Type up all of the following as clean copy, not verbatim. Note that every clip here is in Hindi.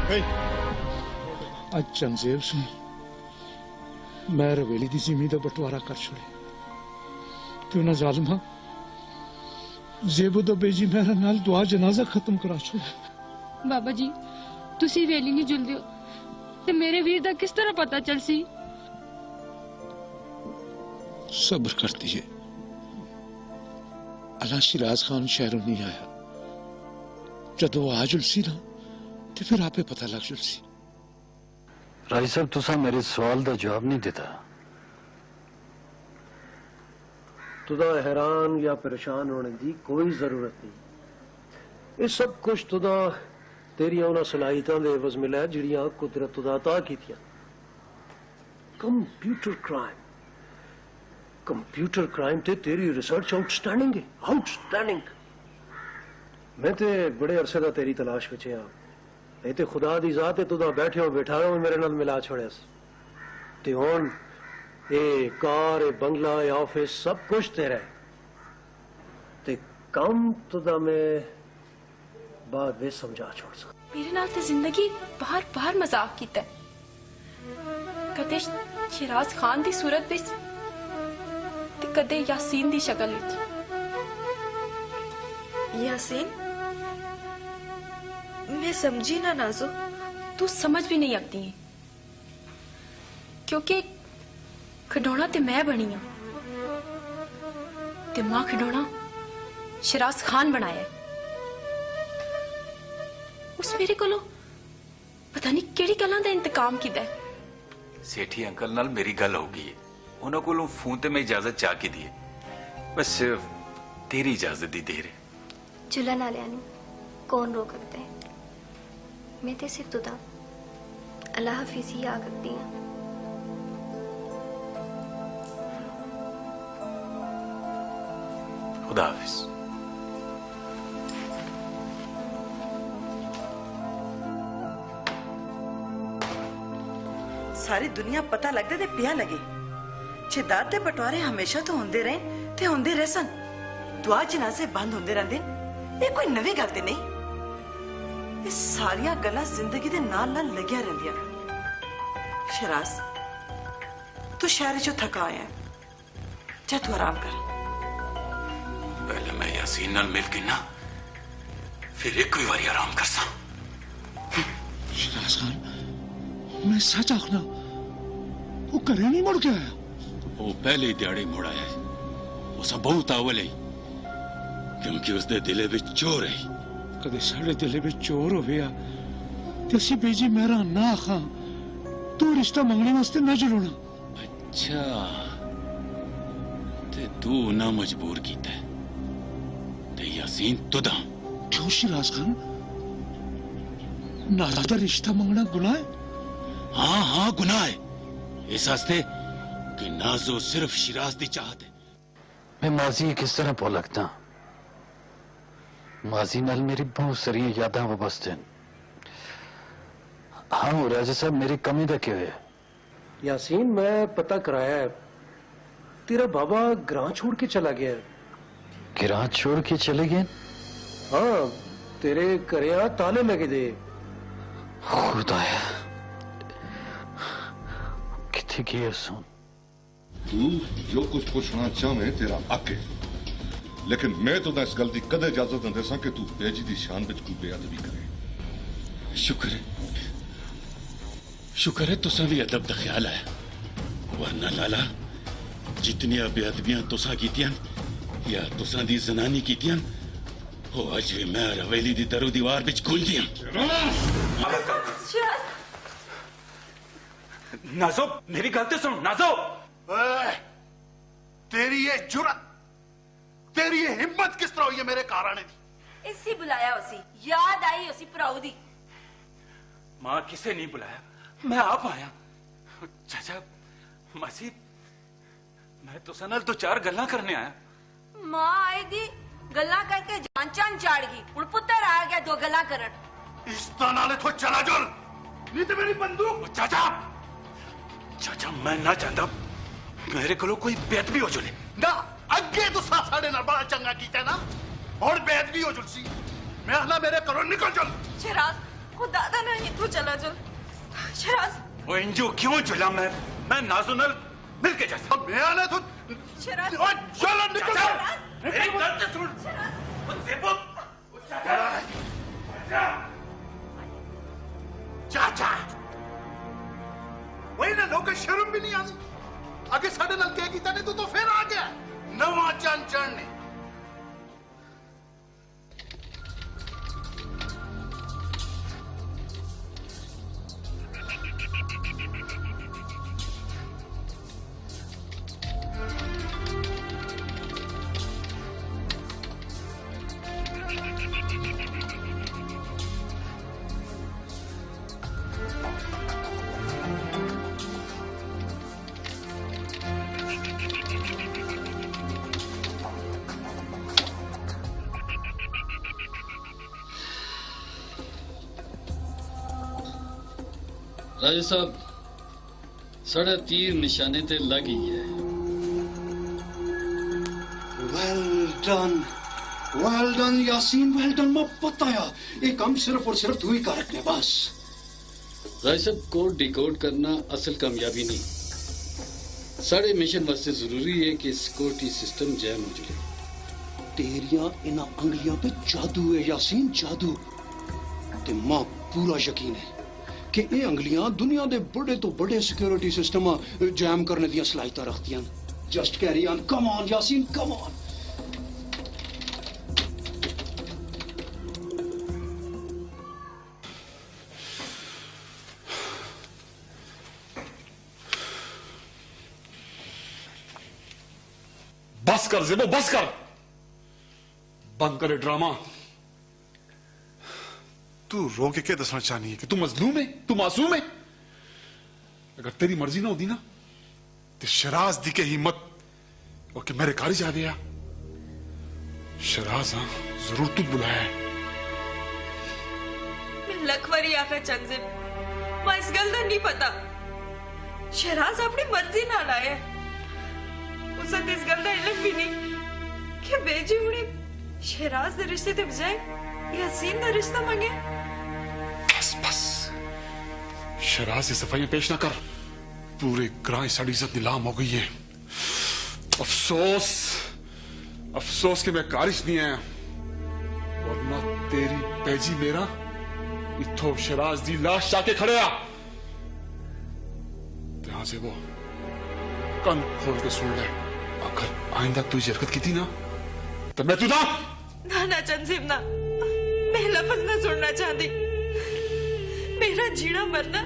अज चंजेब से मैं रवेली की जिमी का बंटवारा कर छोड़े तो उन्हें जालिमा जेबो दा बेजी मेरा नाल दुआ जनाजा खत्म करा छोड़े। बाबा जी तुसी वेली नहीं जुलदे हो ते मेरे वीर दा किस तरह पता चलसी? सब्र करती है, अल्लाह शिराज खान शहरों नहीं आया, जदों आ जुलसी ना तो फिर आपे पता लग जुलसी। राय साहब तुसा मेरे सवाल का जवाब नहीं देता। तुदा हैरान या परेशान होने की कोई जरूरत नहीं। ये सब कुछ तुदा तेरिया उन्होंने सलाहियतों के एवज मिला है जिहड़ियां कुदरत तुदा अता कीतियां। कंप्यूटर क्राइम ते तेरी रिसर्च आउटस्टैंडिंग है, आउटस्टैंडिंग। मैं ते बड़े अरसे का तेरी तलाश विच हां, नहीं ते खुदा दी जात है तुदा बैठे हो बैठा हो मेरे नाल मिला छोड़िया ते हुण ये कार ये बंगला ये ऑफिस सब कुछ तेरा है ते काम तुदा मैं बाद में समझा छोड़ सकता। मेरे नाल ते जिंदगी बार बार मजाक कीता है, कदे शिराज खान दी सूरत विच ते कदे यासीन दी शक्ल विच। यासीन मैं समझी ना नाजो। तू समझ भी नहीं सकती है क्योंकि खिडौना ते मैं बनी हूं ते मां खिडौना शिराज खान बनाया है। उस मेरे कोलों पता नहीं केड़ी गल्लां दा इंतकाम कीता है। सेठी अंकल नाल मेरी गल हो गई है, उन्होंने कोलों फोन ते मैं इजाजत चाह के दी है, बस सिर्फ तेरी इजाजत दी देर है। जुलन आलिया नु कौन रोक सकता है? मैं ते सिर्फ तुदा अल्लाह हाफिज ही आ सकती हूं। खुदा हाफिज। सारी दुनिया पता लगदे ते पिया लगे। छिदार ते बंटवारे हमेशा तो होंदे रहे ते होंदे रहसन। दुआ जनाजे बंद होंदे रहंदे, ये कोई नवी गल ते नहीं। ये सारिया गल्लां जिंदगी दे नाल नाल लगिया रहिंदियां। शिराज तू शहर चो थका आया है, जा तू आराम कर। पहले मैं यासीन नाल मिल के ना फिर एक कोई बारी आराम कर सा। शिराज खान मैं सच आखना वो घरे नहीं मुड़ के आया? वो पहले ही दिहाड़े मुड़ आया है, उसे बहुत आवल है क्योंकि उसके दिले में चोर है। कदे साढ़े दिले में चोर हो गया तो असी बेजी मेरा ना आखा तू रिश्ता मंगने वास्ते ना जुड़ना। अच्छा ते तू ना मजबूर कीता है ते यासीन तुदा। क्यों शिराज खान नाज़ा दा रिश्ता मंगना गुनाह है? हाँ हाँ गुनाह है, इस वास्ते कि नाजो सिर्फ शिराज दी चाहत है। मैं माजी किस तरह भुल लगता? माजी नाल मेरी बहुत सारी यादां वाबस्ते हैं। हाँ राजा साहब मेरी कमी दा क्या है? यासीन मैं पता कराया है, तेरा बाबा ग्रां छोड़ के चला गया है। ग्रां छोड़ के चले गए? हाँ तेरे घरे ताले लगे दे। खुदाया किथे गया सुन। तू जो कुछ पूछना चाहे तेरा हक है, लेकिन मैं तो इस गल की कदे इजाजत नहीं देसा कि तू बेजी की शान में कोई बेअदबी करे। शुक्र है तुसा भी अदब का ख्याल है, वरना लाला जितनी बेअदबियां तुसा कीतियां या तुसा दी जनानी कीतियां वो अज भी मैं हवेली दी दरो दीवार विच घुलदियां। नाजो मेरी गल तो सुन। नाजो तेरी ये जुर्रत, तेरी ये हिम्मत किस तरह हुई है मेरे घर आने की? इसी बुलाया उसी, याद आई उसी भराऊ दी। मां किसे नहीं बुलाया, मैं आप आया। चाचा मासी मैं तुसा नाल दो चार गल्लां करने आया। मां आएगी गल्लां करके जान चान चाड़ गई, हुण पुत्तर आ गया दो गल्लां करन। इस तरह नाले तो चला जुल, नहीं तो मेरी बंदूक। चाचा चाचा मैं ना चाहता मेरे को कोई बेअदबी हो जुले ना। अगे तो साढ़े नाल बड़ा चंगा कीता ना, और बेअदबी हो जुलसी। मैं अल्लाह मेरे घरों निकल जुल। शिराज खुदा दा नहीं तू चला चल शराज वो इंजू क्यों झुला? मैं नाजुनल मिल के जैसा मैं आना तो शराज चलो निकल मेरी बात तो सुन। चाचा वही ना लोग शर्म भी नहीं आती आगे साढ़े नाल क्या कीता ने तो फिर आ गया नवा चंद चढ़ने। राजा साहब साढ़ा तीर निशाने ते लग ही है। Well done Yasin, well done. मैं बताया ये काम सिर्फ और सिर्फ तू ही कर रखने बस। राजा साहब कोड डिकोड करना असल कामयाबी नहीं, साढ़े मिशन वास्ते जरूरी है कि सिक्योरिटी सिस्टम जैम हो जाए। तेरिया इन अंगलियां पे जादू है यासीन, जादू। ते मां पूरा यकीन है कि ये अंगलियां दुनिया के बड़े तो बड़े सिक्योरिटी सिस्टम जैम करने दी सलाहियत रखती। Just carry on, come on Yasin, come on. बस कर ज़ेबो, बस कर, बंद करे ड्रामा। तू रो के क्या दसना चाहनी है कि तू मजलूम है, तू मासूम है? अगर तेरी मर्जी ना होती ना तो शराज दी के हिम्मत और कि मेरे कारी जा गया। शराज हाँ जरूर तू बुलाया है। मैं लखवरी आका चंजिल मैं इस गल दा नहीं पता। शराज अपनी मर्जी ना लाया उसे इस गल दा इल्म भी नहीं कि बेजी हुणी शराज दे रिश्ते ते बजाय यासीन दा रिश्ता मांगे। बस बस शराज से सफाइयां पेश ना कर, पूरे ग्रां साड़ी इज्जत नीलाम हो गई है। अफसोस अफसोस कि मैं कारिश नहीं आया और ना तेरी पैजी मेरा इथो शराज दी लाश जाके खड़े आ। ध्यान से वो कान खोल के सुन ले, अगर आइंदा तू हरकत की थी ना तो मैं तुझा ना चंजीब ना, मैं लफ्ज ना सुनना चाहती। मेरा जीना मरना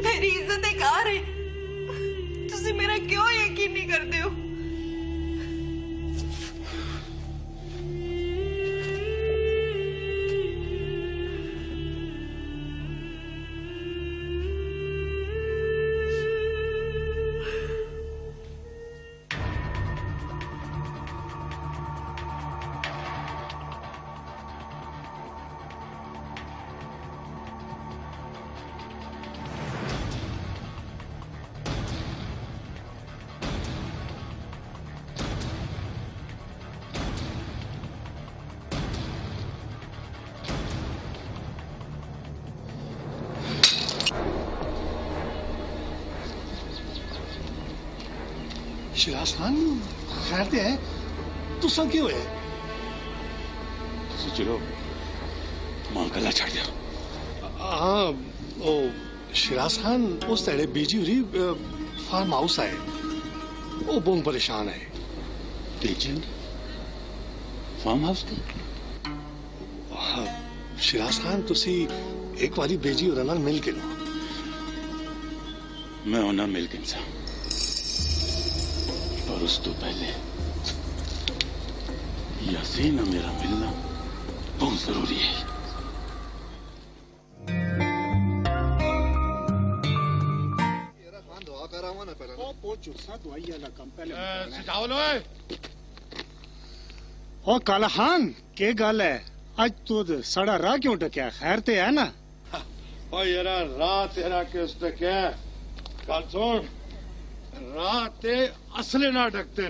मेरी इज्जत एक कार है। तुसी मेरा क्यों यकीन नहीं करते हो? शिराज खान खैर ते है, तुसा क्यों है? चलो मां गला छड़ दिया। हाँ ओ शिराज खान उस तेरे बीजी हुई फार्म हाउस आए, वो बहुत परेशान है। एजेंट फार्म हाउस की? हाँ शिराज खान तुसी एक बारी बेजी और नाल मिल के लो। मैं होना मिल के सा, पर उस तो पहले यासीन और मेरा मिलना बहुत जरूरी है। ओ काला खान के गल है, आज तू साड़ा राह क्यों टक्या? खैर ते है ना? ओ यारा राह तेरा किस टक्या? कल सुन, राह ते असले ना डकते।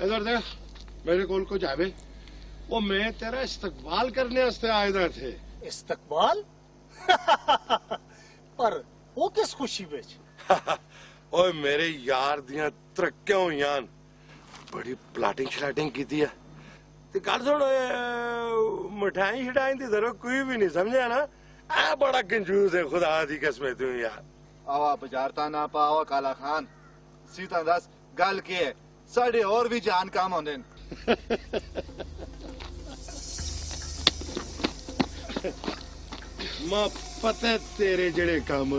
इधर देख मेरे कोल को जावे, वो मैं तेरा इस्तकबाल करने वास्ते आए थे। इस्तकबाल? खुशी बिच ओए मेरे यार दियां तरक्कियां होईयां बड़ी प्लाटिंग शलाटिंग कीती है ते गल सुन मिठाई शिठाई दी जरूरत कोई भी नहीं समझा ना आ बड़ा कंजूस है खुदा दी कसम तू यार आवा बजारता ना पावा काला खान सीता दस गल के है साढ़े और भी जान काम होंदे मां पता तेरे जड़े काम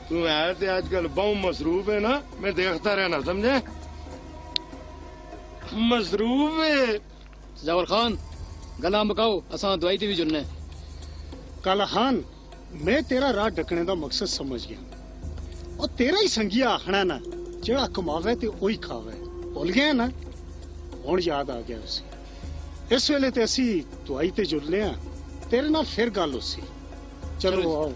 तू है ते आजकल बहु मसरूफ है ना मैं देखता रहना समझे मसरूफ है जवर खान गला मकाओ असा दवाई दी भी जुन्ने काला खान मैं तेरा राह डकने का मकसद समझ गया और तेरा ही संगिया आखना ना जेड़ा कमावे ते ओही खावे भुल गया ना हुण याद आ गया उसी इस वेले ते असी दवाई ते जुड़ने आ तेरे नाल फिर गल उसी चलो आओ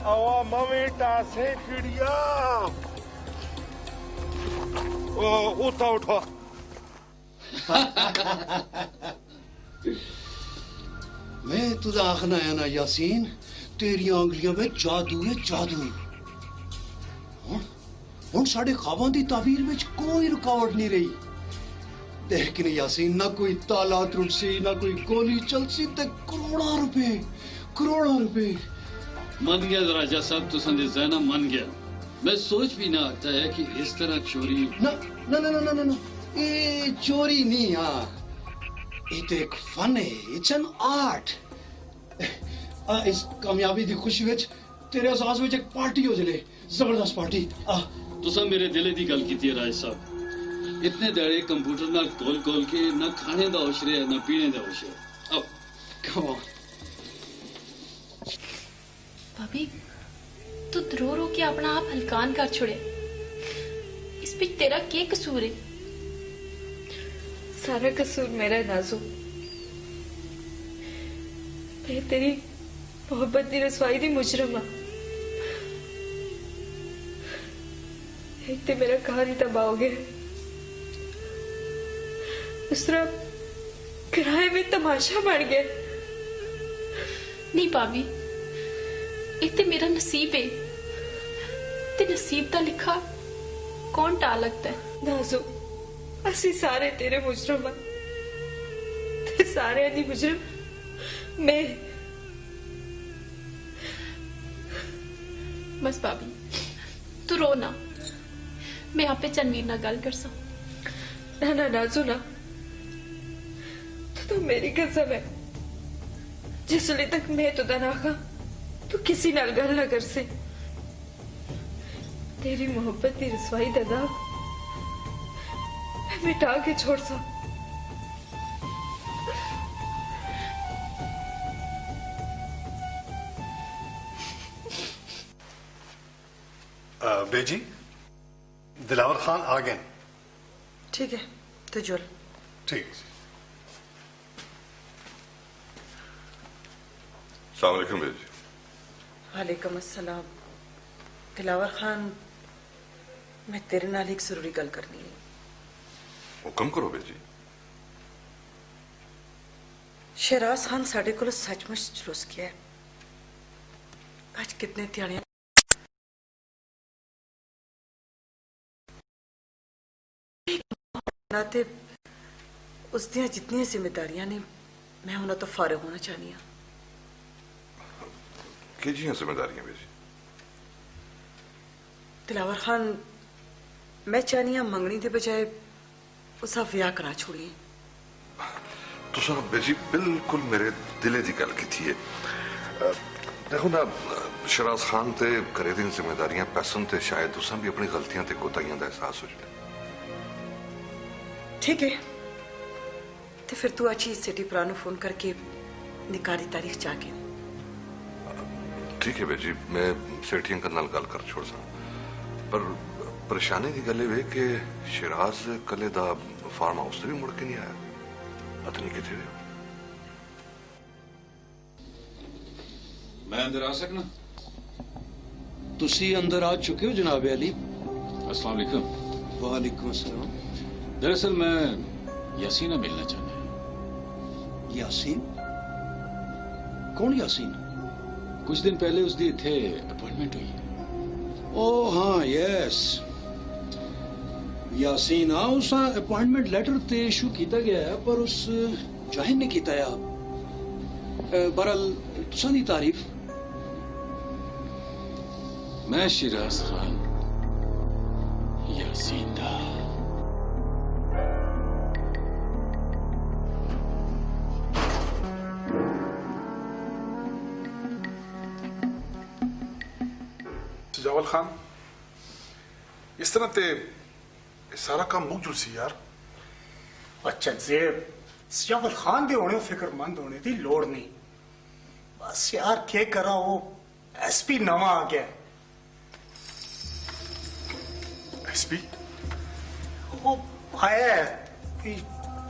आवा मम्मी टासे खिड़िया ओ उठा उठा मैं तुझा आखना है ना यासीन तेरी उंगलियों में जादू है जादू हुण साडे ख्वाबां दी ताबीर में कोई रुकावट नहीं रही देख नहीं यासीन ना कोई ताला त्रुटसी ना कोई गोली चलसी ते करोड़ों रुपए मन गया राजा साहब तो संदे जैना मन गया मैं सोच भी ना आता है कि इस तरह चोरी ना ना ना ना ना ना ये चोरी नहीं हाँ ये तो एक फन है इट्स एन आर्ट इस कामयाबी दी खुशी विच तेरे एहसास विच एक पार्टी हो जले जबरदस्त पार्टी तुसा मेरे दिले दी गल कीती है राज साहब इतने दाड़े कंप्यूटर नाल खोल के ना खाने दा होश रहा ना पीने दा होश रहा अब कम ऑन भाभी तू रो रो के अपना आप हलकान कर छोड़े इस पे तेरा क्या कसूर है सारा कसूर मेरा है नाजो मैं तेरी मोहब्बत दी रसवाई दी मुजरम हाँ एक तो मेरा घर ही तबाह हो गया दूसरा किराए में तमाशा बढ़ गया नहीं भाभी एक तो मेरा नसीब है ते नसीब दा लिखा कौन टाल लगता है नाजो असी सारे तेरे मुजरम हाँ ते सारे दी मुजरम मैं बस भाभी तू रो ना मैं आपे चनवीर ना गल कर सा ना ना नाजो ना तो मेरी कसम है जिसले तक मैं तो ना खा तू किसी नाल गल ना कर से तेरी मोहब्बत की रसवाई दा दाग मैं मिटा के छोड़ सा बेजी दिलावर खान आ गए ठीक है तो जुल ठीक अस्सलाम वालेकुम बेजी वालेकुम अस्सलाम दिलावर खान मैं तेरे नाल एक जरूरी गल करनी है हुक्म करो बेजी शहराज खान साढ़े को सचमुच जुलूस गया है आज कितने ध्याड़ियां ते उस दियां जितनी जिम्मेदारियां ने मैं उन्होंने तो फारिग होना चाहनी हाँ कि जिम्मेदारियां बेजी दिलावर खान मैं चाहनी हाँ मंगनी के बजाय उसका विआह करा छोड़िए तुसा बेजी बिल्कुल मेरे दिले की गल की है देखो ना शहराज खान ते घरे दी जिम्मेदारियां पैसन ते शायद तुसा भी अपनी गलतियां ते कोताहियां दा एहसास हो जाए ठीक है तो फिर तू अच्छी सिटी पुरानो फोन करके निकाह की तारीख जाके ठीक है बेजी मैं सेठी अंकल नाल गल कर छोड़ सा पर परेशानी की गल है कि शहराज कले दा फार्म हाउस से भी मुड़ के नहीं आया पता नहीं किथे रहे मैं अंदर आ सकना तुसी अंदर आ चुके हो जनाब अली अस्सलाम वालेकुम वालेकुम अस्सलाम दरअसल मैं यासीना मिलना चाहना है। यासीन? कौन यासीन? कुछ दिन पहले उसकी इत्थे अपॉइंटमेंट हुई है। ओ हाँ, यस यासीन। हाँ, उस अपॉइंटमेंट लेटर ते इशू किया गया है, पर उस जाहिर ने किया है। बहरहाल तुसां दी तारीफ। मैं शिराज खान यासीन दा। सजावल खान, इस तरह ते सारा काम मुक जुलसी यार। अच्छा जेब, सजावल खान दे होने फिक्रमंद होने की लोड़ नहीं। बस यार क्या करा, वो एसपी नवा आ गया। एसपी? वो आया है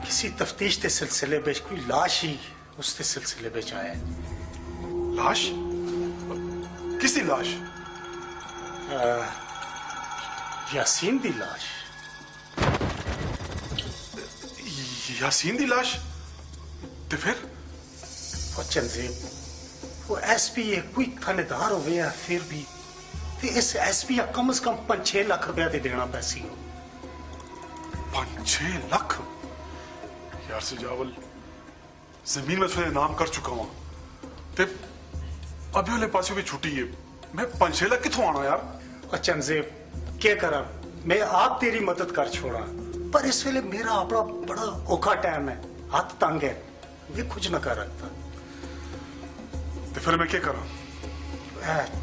किसी तफ्तीश के सिलसिले में, कोई लाश ही उसके सिलसिले में आया है। लाश? किसकी लाश? यासीन दी लाश। यासीन दी लाश? ते फिर? चंदेब, वो एसपी है, कोई थानेदार हो गया फिर भी ते इस एसपी या कम से कम 5-6 लाख रुपया दे देना पैसी हो। 5-6 लाख? यार सजावल, जमीन में थोड़े नाम कर चुका हूं ते अभी वाले पास भी छुट्टी है। मैं 5-6 लाख कितों आना यार? चंदेब, क्या करा, मैं आप तेरी मदद कर छोड़ा, पर इस वेले मेरा अपना बड़ा औखा टाइम है, हाथ तंग है, मैं कुछ न कर रखता। तो फिर मैं क्या करा?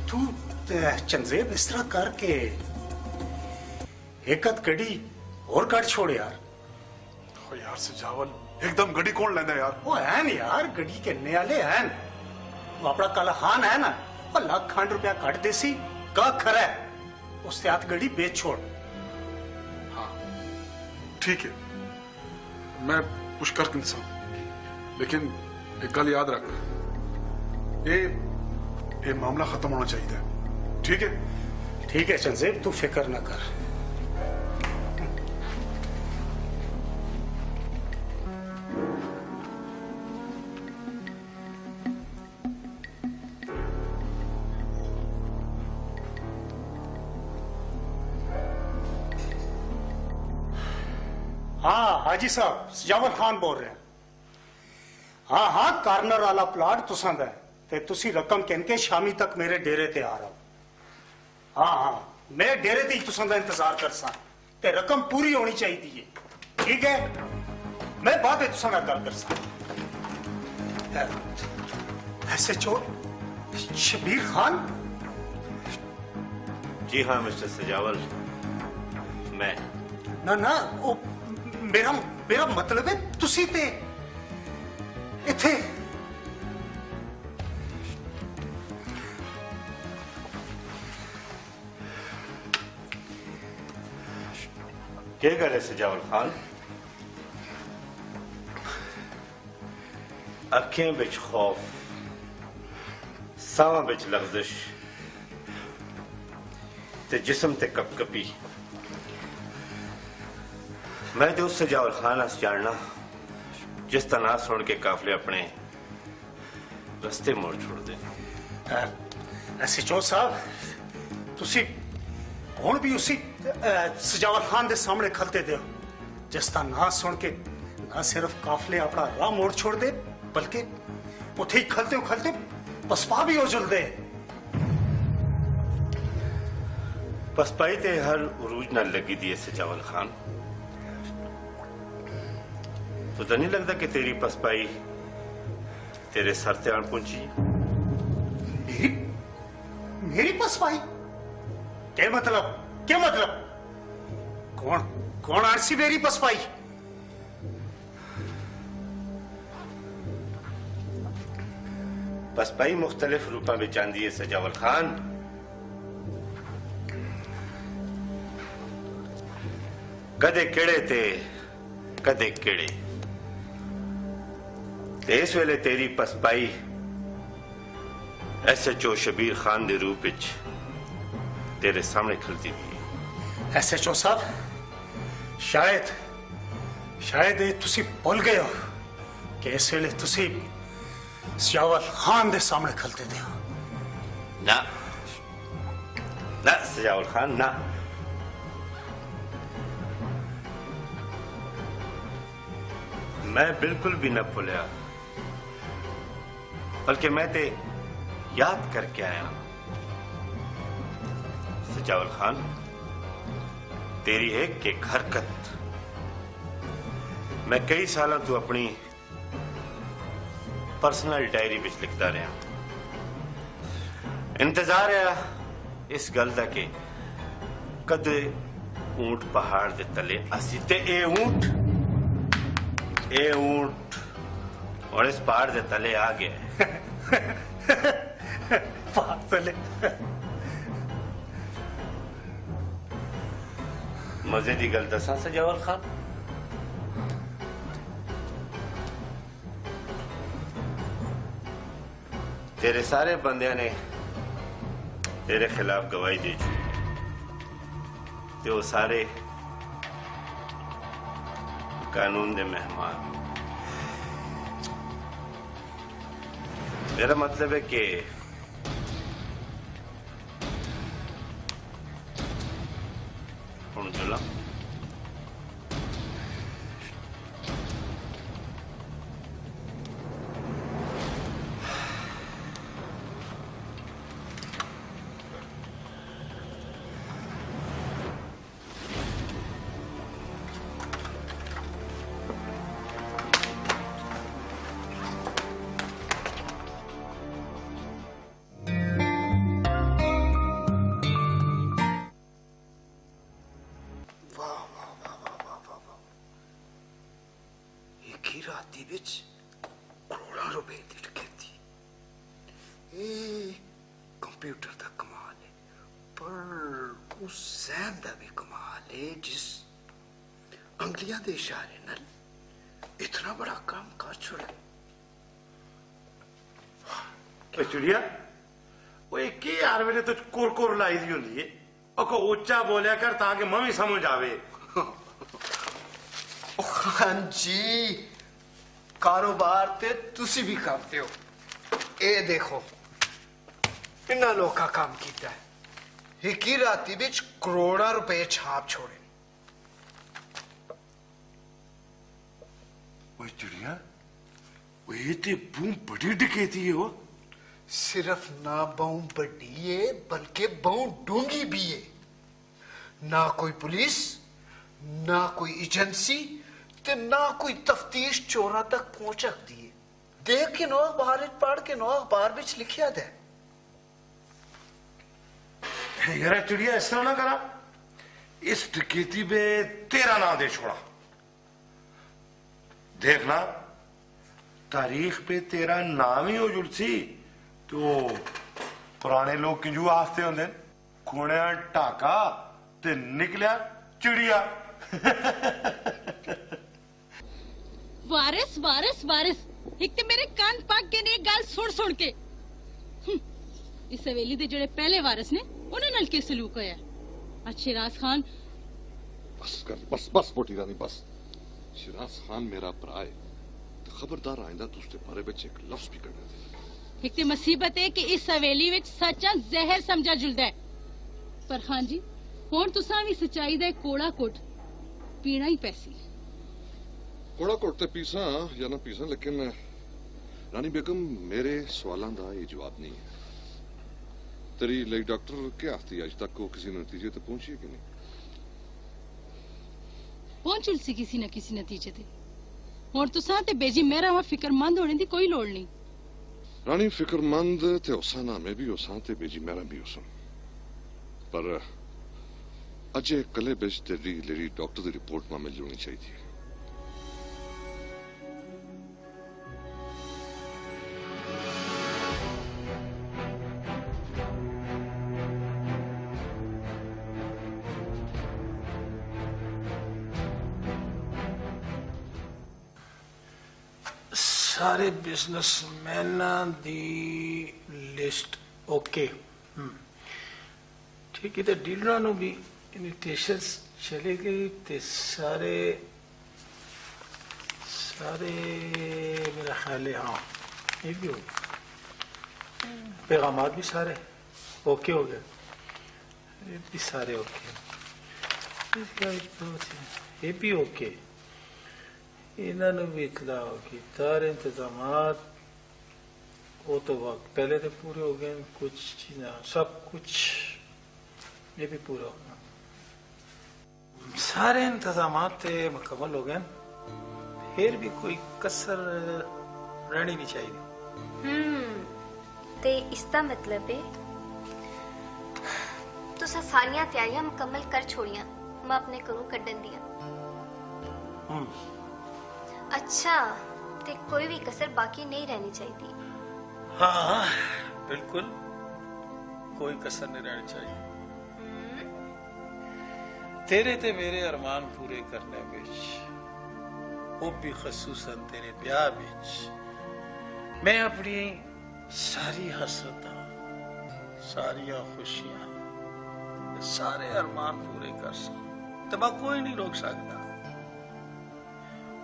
तू चंदेब इस तरह करके एक गड़ी और काट छोड़ यार। ओ यार सजावल, एकदम गड़ी कौन लेंदा यार? वो है न यार, गड़ी के न्याले हैं। वो अपना कालाखान है ना, वो लाख रुपया काट देसी का खरा है, उसके हाथ गड़ी बेच छोड़। हाँ ठीक है, मैं पुश कर इंसान, लेकिन एक गल याद रख, ये मामला खत्म होना चाहिए। ठीक है? ठीक है चंदेब, तू फिक्र ना कर। हाँ हाजी साहब, सजावल खान बोल रहे हैं। हाँ हाँ, कार्नर वाला प्लाट तुसां दा है ते तुसी रकम कहके शामी तक मेरे डेरे ते आ रहा। हाँ हाँ, मैं डेरे ते तुसां दा इंतजार करसा ते रकम पूरी होनी चाहिए। ठीक है, मैं बाद में तुसां नाल गल करसा। ऐसे चोर शबीर खान? जी हाँ मिस्टर सजावल, मैं। ना ना, वो मेरा मतलब है तुसी ते इथे। क्या करे सजावल खान? अखें बिच खौफ, सावां बिच लग़ज़िश ते जिस्म ते कपकपी। मैं तो उस सजावल खान से जानना जिस तना सुन के काफले अपने रास्ते मोड़ छोड़ दे। ऐसे चो साहब, तुसी हुण भी उसी सजावल खान दे सामने खलते दे, जिसका ना सुन के ना सिर्फ काफले अपना राह मोड़ छोड़ दे, बल्कि उथे ही खलते खलते पसपा भी हो जुल दे। पसपाई ते हर उरूज न लगी दी सजावल खान। तो नहीं लगता कि तेरी पसपाई तेरे सर ते आन पहुंची? मेरी पसपाई? क्या मतलब? क्या मतलब? कौन आरसी मेरी पसपाई? पसपाई मुख्तलिफ रूपों में जान दिए सजावल खान। कदे केड़े थे, कदे केड़े। इस वेले तेरी पसपाई SHO शबीर खान के रूप विच तेरे सामने खलती हुई। SHO साहब, शायद ये तुसी भुल गए हो कि इस वेले तुसी सजावल खान दे सामने खलते थे। ना ना सजावल खान ना, मैं बिल्कुल भी न भुलिया, बल्कि मैं ते याद करके आया। सजावल खान, तेरी एक हरकत मैं कई सालों तू अपनी पर्सनल डायरी विच लिखता रहा। इंतजार है इस गल दा कि कदे ऊंट पहाड़ दे तले असी ते ए ऊंट और इस पहाड़ दे तले आ गया। पहाड़ तले मजे दी गल दसा सजावल खान, तेरे सारे बंदियां ने तेरे खिलाफ गवाही दी ते वो सारे कानून दे मेहमान। मेरा मतलब है कि हुण जुला कंप्यूटर दा कमाल है, पर उस जैन दा भी कमाल है जिस अंगलियां दे इशारे नाल इतना बड़ा काम कर छोड़ा। चिड़िया वो एक ही यार मेरे तो कोर लाई दी होंदी है, और को ऊंचा बोलिया कर ताकि मम्मी समझ आवे। हाँ जी, कारोबार ते तुसी भी करते हो। ए देखो इन्ना लोग का काम किया है, एक ही राती बिच करोड़ा रुपए छाप छोड़े। वो चिड़िया वो ते बूम बड़ी डकैती है। वो सिर्फ ना बहु बड़ी है बल्कि बहु डूंगी भी है। ना कोई पुलिस, ना कोई एजेंसी ते ना कोई तफ्तीश चोरा तक पहुंच सकती है। देख के नो अखबार पढ़ के नो अखबार बिच लिखिया दे। यार चिड़िया इस तरह ना करा, इस डकैती में तेरा नाम दे छोड़ा। देखना तारीख पे तेरा नाम ही हो जुड़सी तो पुराने लोग किंजू आस्ते होंगे, खुणिया टाका ते निकलिया चिड़िया। वारिस वारिस वारिस, एक ते मेरे कान पक गए ने गल सुन के। इस हवेली दे जेड़े पहले वारिस ने उन्हें नाल के सलूक होया। आज शिराज खान बस मोटी रानी बस। शिराज खान मेरा भरा है, तो खबरदार आइंदा तू उसके बारे में एक लफ्ज भी करने दे। एक ते मुसीबत है कि इस हवेली विच सच्चा जहर समझा जुलदा है। पर हाँ जी, हुण तुसां भी सच्चाई दा कोड़ा कोट पीना ही पैसी। कोड़ा कोट ते पीसा या ना पीसा, लेकिन रानी बेगम मेरे सवालों का ये जवाब नहीं है। तेरी लई डॉक्टर क्या आखती अज तक वो किसी नतीजे तक पहुंची है कि नहीं? पहुंच सी किसी न किसी नतीजे ते। हुण तुसां ते बेजी मेरा वा फिक्रमंद होने दी कोई लोड़ नहीं। रानी फिक्रमंद ते होसा ना मैं भी होसा ते बेजी मेरा भी होसा, पर अजे कले बिच तेरी लेडी डॉक्टर की रिपोर्ट में मिल जानी चाहिए। सारे बिजनेसमैन दी लिस्ट ओके। ठीक है, तो डीलर भी इन्विटेशंस चले गई ते सारे सारे मेरा ख्याल है, हाँ ये भी हो गया। पैगामात भी सारे ओके हो गए, ये भी सारे ओके, ये भी ओके, इन्होंने भी इतला होगी। सारे इंतजामात वो तो वक्त पहले तो पूरे हो गए, कुछ चीज़ें सब कुछ ये भी पूरा हो गया, सारे इंतजामात मुकम्मल हो गए, फिर भी कोई कसर रहनी नहीं चाहिए। ते इसका मतलब है तुसा सारियां तैयारियां मुकम्मल कर छोड़ियां, मैं अपने घरों कड्डन दिया। अच्छा, ते कोई भी कसर बाकी नहीं रहनी चाहिए। हाँ बिल्कुल, कोई कसर नहीं रहनी चाहिए। तेरे ते मेरे अरमान पूरे करने बिच, वो भी खसूसन तेरे ब्याह बिच, मैं अपनी सारी हसरत, सारिया खुशियां, सारे अरमान पूरे कर सकूं, तब कोई नहीं रोक सकता,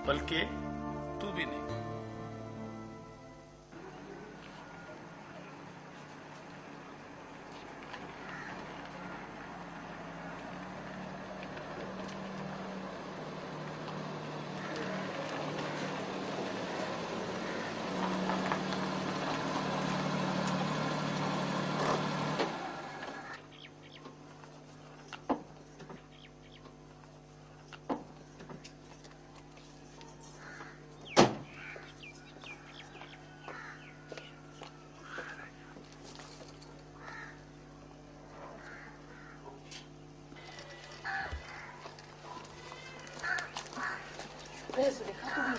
बल्कि तू भी नहीं।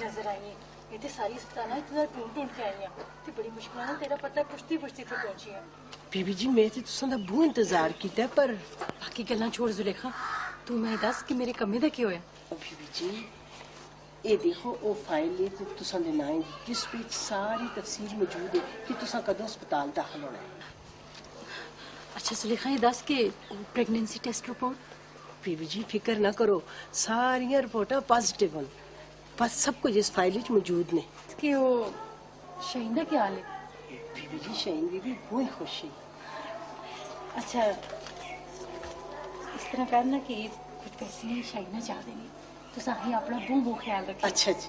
नजर आई है, ये ते सारी सताना इतना ढूंढ के आई है, ते बड़ी मुश्किल नाल तेरा पता पुछती पुछती थे पहुंची है। बीबी जी मैं ते तुसां दा बहुत इंतजार कीता, पर बाकी गल्लां छोड़ जुलेखा, तू मैं दस कि मेरे कम्मे दा की होया। बीबी जी ये देखो वो फाइल है ते तुसां दे नाम जिस विच सारी तफसील मौजूद है कि तुसां कदों अस्पताल दाखिल होना है। अच्छा सुलेखा, ये दस के प्रेगनेंसी टेस्ट रिपोर्ट। बीबी जी फिक्र ना करो, सारियां रिपोर्टां पॉजिटिव हैं, बस सब कुछ इस फाइल में मौजूद ने। कि वो शहीन दा क्या हाल है? बीबी जी शहीन भी बहुत खुश है। अच्छा इस तरह करना कि कुछ पैसे शहीन चाह देंगे, तो साही अपना बहुत ख्याल रखें। अच्छा जी,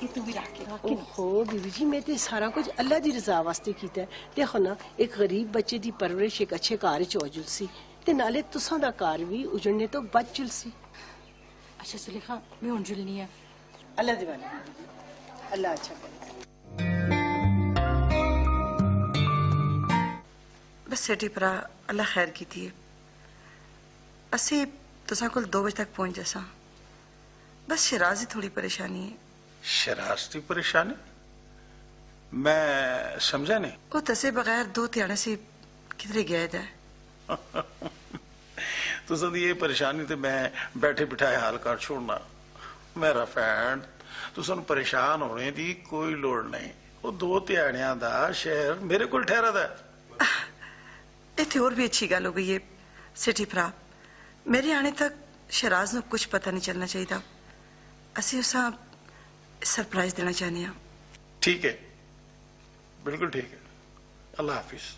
ये तू भी रख के ओहो बीबी जी मैं तो सारा कुछ अल्लाह दी रजा वास्ते कीता है। देखो ना, एक गरीब बच्चे दी परवरिश एक अच्छे घर च हो जुलसी, ते नाले तुसां दा घर भी उजड़ने तो बच जुलसी। अच्छा सुलेखा, मैं हुण जुलनी है। अल्लाह दीवानी, अल्लाह अच्छा करे। बस सेठी भरा अल्लाह खैर कीती है। असी तुसां कोल 2 बजे तक पहुंच जसा, बस शराज ही थोड़ी परेशानी है। शराज की परेशानी? मैं समझा नहीं। वो तसे बगैर 2 ध्याने से किधरे गया है। तुसां दी ये परेशानी ते मैं बैठे बिठाए हाल कर छोड़ना। मेरा फ्रेंड, तुसां नूं परेशान होने दी कोई लोड़ नहीं। वो 2 ध्याड़ियां दा शहर मेरे कोल ठहरा दा। इत्थे और भी अच्छी गल हो गई है सेठी भरा, मेरे आने तक शराज नूं कुछ पता नहीं चलना चाहिए। असी उसा सरप्राइज देना चाहते हैं। ठीक है, बिल्कुल ठीक है। अल्लाह हाफिज।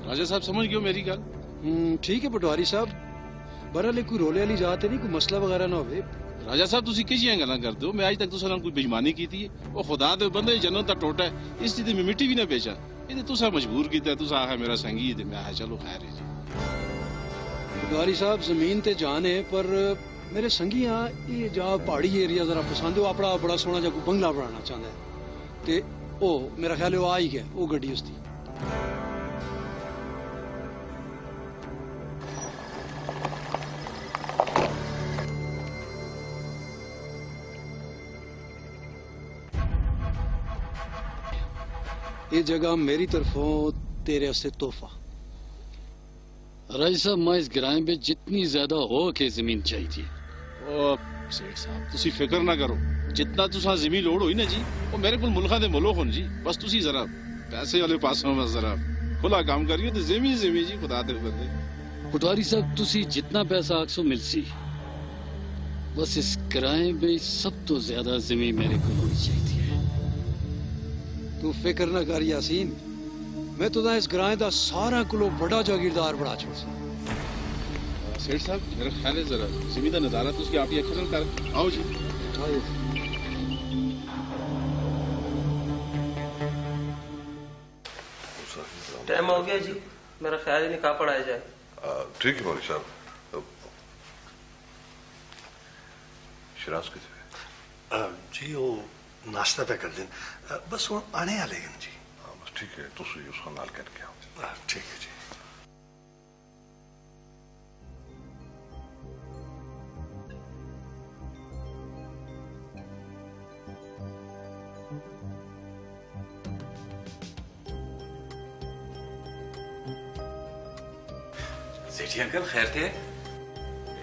राजा साहब समझ गए मेरी गल? ठीक है पटवारी साहब, बहरहाल कोई रोले वाली जात नहीं, कोई मसला वगैरह ना हो। राजा साहब तुसी किजियां गल्लां करदे हो? मैं आज तक तुसां नाल कोई बेईमानी कीती है? ओ खुदा दे बंदे, जन्नत दा टोटा है, इस चीज में मिट्टी भी ना बेचा। ये ते तुसां मजबूर कीता, तुसां आखा मेरा संगी है, मैं आखा चलो खैर है जी। पटवारी साहब जमीन ते जान है, पर मेरे संगी यहाँ ये जा पहाड़ी एरिया जरा पसंद है। अपना बड़ा सोहना जा कोई बंगला बनाना चाहता है, ते ओ मेरा ख्याल है वो आ ही गया, वो गड्डी उसकी। ये जगह मेरी तरफों तेरे से तोहफा। राजी साहब मैं इस किराए पे जितनी ज्यादा हो के जमीन चाहिए। ओ सेठ साहब तुसी फिक्र ना करो, जितना तुसा जमीन लोड़ हुई ना जी वो मेरे को मुल्का दे मुल्क होन जी। बस तुसी जरा पैसे वाले पासों में जरा खुला काम करियो तो जमीन जी खुदा दे बंदे। पटवारी साहब तुसी जितना पैसा आखसो मिलसी, बस इस किराए पे सब तो ज्यादा जमीन मेरे को होनी चाहिए। तू फिक्र ना कर यासीन, मैं तुझा इस किराए का सारा कुलो बड़ा जागीरदार बड़ा छोड़ सा। सेठ साहब मेरा ख्याल है जरा जमीन का नजारा तो उसकी आप ही अक्सर कर आओ जी। टाइम हो गया जी, मेरा ख्याल ही नहीं कहाँ पढ़ाया जाए। ठीक है मौलवी साहब। शिराज किथे जी वो नाश्ता पे कर दें, बस वो आने वाले हैं जी। बस ठीक है, तुम उसका नाल करके आओ। ठीक है जी। सेठी अंकल खैर थे?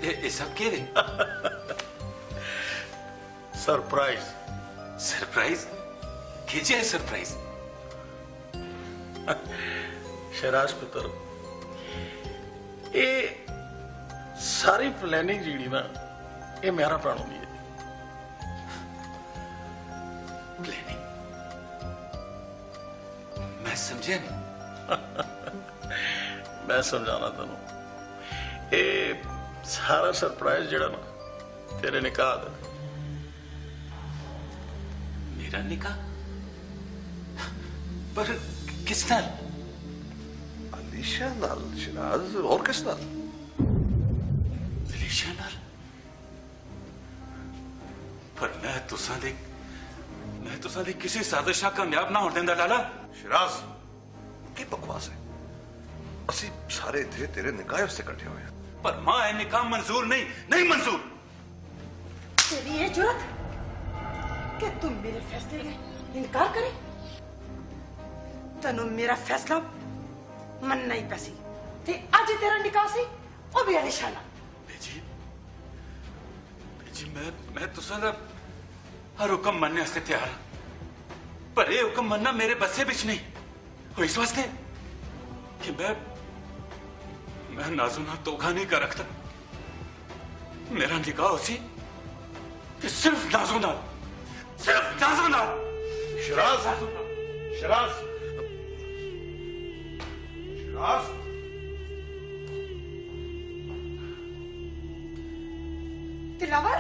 ये सब के थे? सरप्राइज। सरप्राइज? कीजिए सरप्राइज। शहराज पुत्र, ये सारी प्लानिंग जी ना ये मेरा प्राण होनी है। प्लानिंग? मैं समझा नहीं। मैं समझाना तेन, ये सारा सरप्राइज जड़ा ना तेरे निकाह दा। मेरा निकाह? पर किस नाल? अलीशा नाल शिराज, और किस नाल? अलीशा नाल? पर मैं तुसा दे किसी साजिश कामयाब ना होने देंदा लाला। शिराज की बकवास है, असि सारे थे तेरे निकाह से इकट्ठे हुए हैं। पर मां है निकाह मंजूर नहीं मंजूर। तेरी ये जुर्रत कि तुम मेरे फैसले का इनकार करे? तनु मेरा फैसला मनना ही पैसी ते आज तेरा निकाह सी ओ भी अलिशाना। बेजी मैं तुसा दा हर हुक्म मनने वास्ते तैयार हां, पर ये हुक्म मनना मेरे बस्से बिच नहीं हो, इस वास्ते कि मैं नाजो ना धोखा नहीं कर रखता। मेरा निकाह उसी सिर्फ नाजो नाल, सिर्फ नाजो नाल। शिराज, शिराज, शिराज, दिलावर,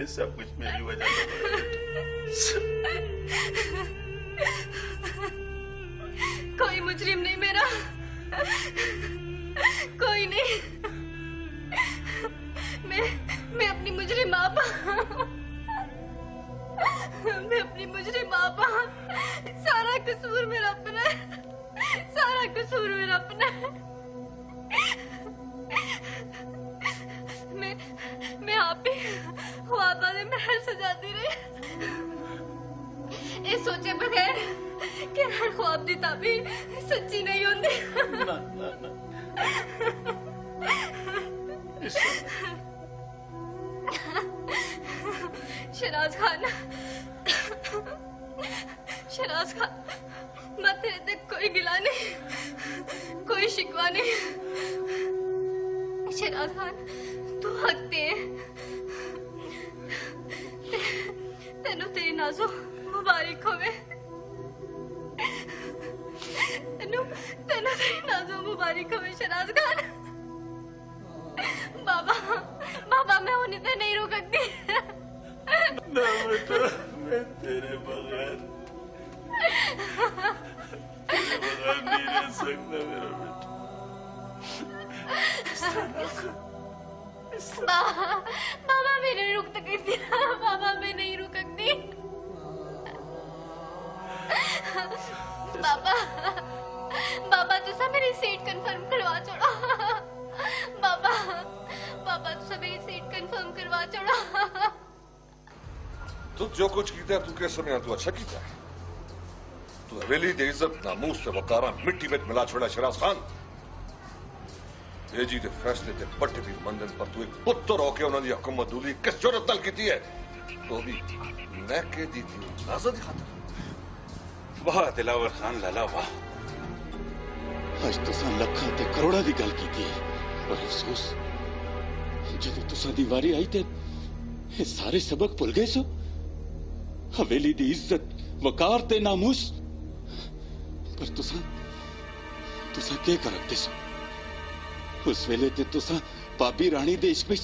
सब कुछ मेरी वजह से। कोई मुजरिम नहीं मेरा, कोई नहीं। मैं अपनी मुजरिम आप, मैं अपनी मुजरिम आप। सारा कसूर मेरा अपना है, सारा कसूर मेरा अपना है। मैं आप ही ख्वाब वाले महल सजाती रही, ये सोचे बगैर कि हर ख्वाब की ताबीर सच्ची नहीं होती। ना, ना, ना। शहराज खान, शहराज खान, मैं तेरे तक कोई गिला नहीं, कोई शिकवा नहीं। शहराज खान तू हक दे, तेनू तेरी नाजो मुबारक होवे। तेनू तारीख हमें शराज खान बाबा बाबा मैं होने से नहीं रोक सकती ना बेटा मैं तेरे बगैर नहीं रह सकता मेरा बेटा बाबा मैं नहीं रुक सकती बाबा मैं नहीं रुक सकती बाबा बाबा तुसा मेरी सीट कंफर्म करवा छोड़ो बाबा बाबा तुसा मेरी सीट कंफर्म करवा छोड़ो तू जो कुछ कीता तू कैसे में तू अच्छा कीता है तू हवेली दी इज्जत नामूस से वकारा मिट्टी में मिला छोड़ा शराज खान बेजी दे फैसले ते पट्टे भी मंदन पर तू एक पुत्र होके उन्होंने हुकूमत दूली किस जरूरत तल की है तो भी मैं कह दी थी नाज़ा दिखाता वाह दिलावर खान लाला वाह आज तुसा लखा ते करोड़ा दी गल की थी और अफसोस जब तुसा दी वारी आई ते ये सारे सबक भुल गए सो हवेली दी इज्जत वकार ते नामूस पर तुसा तुसा क्या कर रखते सो उस वेले ते तुसा पापी रानी दे इश्क में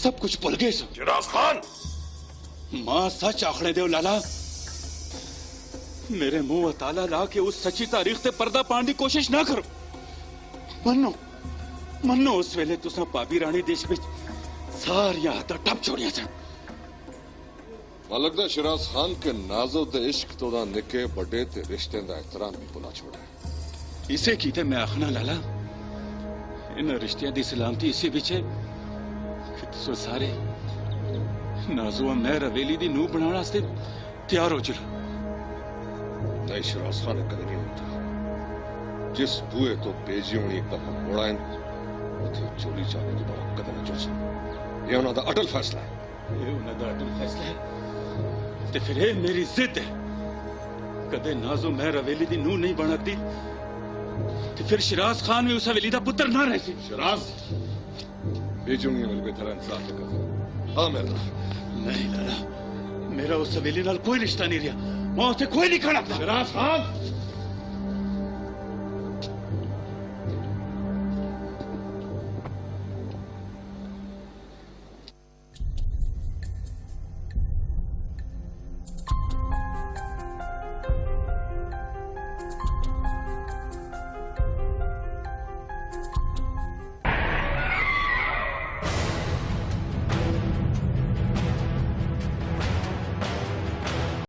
सब कुछ भुल गए सो शराज खान मां सच आखने दे लाला मेरे मुंह ताला ला के उस सच्ची तारीख ते पर्दा पाने की कोशिश ना करो मन्नो मन्नो उस वेले तुसा पापी रानी देश में सारिया हाथ टप छोड़िया सन लगदा शराज खान के नाजो दे इश्क तो दा निके बड़े ते रिश्ते दा एहतराम भी भुला छोड़ा है इसे कीते मैं आखना लाला इन रिश्तियां दी सलामती इसी बिच है कि तुस सारे नाजो मैं रवेली दी नूह बनाने वास्ते तैयार हो चलो नहीं शराज खान कदे नहीं होता जिस बुए तो बेजी होनी एक दफा मुड़ाइन उथे चोरी जाने की बात कदम न चुस ये उन्हां दा अटल फैसला है ये उन्हां दा अटल फैसला है ते फिर ये मेरी जिद है कदे नाजो मैं रवेली दी नूह नहीं बनती ते फिर शराज खान भी उस हवेली दा पुत्र ना रहती शराज बेजुनी मिल के तरह इंसाफ कर हां मेरा नहीं लाला मेरा उस हवेली नाल कोई रिश्ता नहीं रहा मैं उसे कोई नहीं खड़ा शराज खान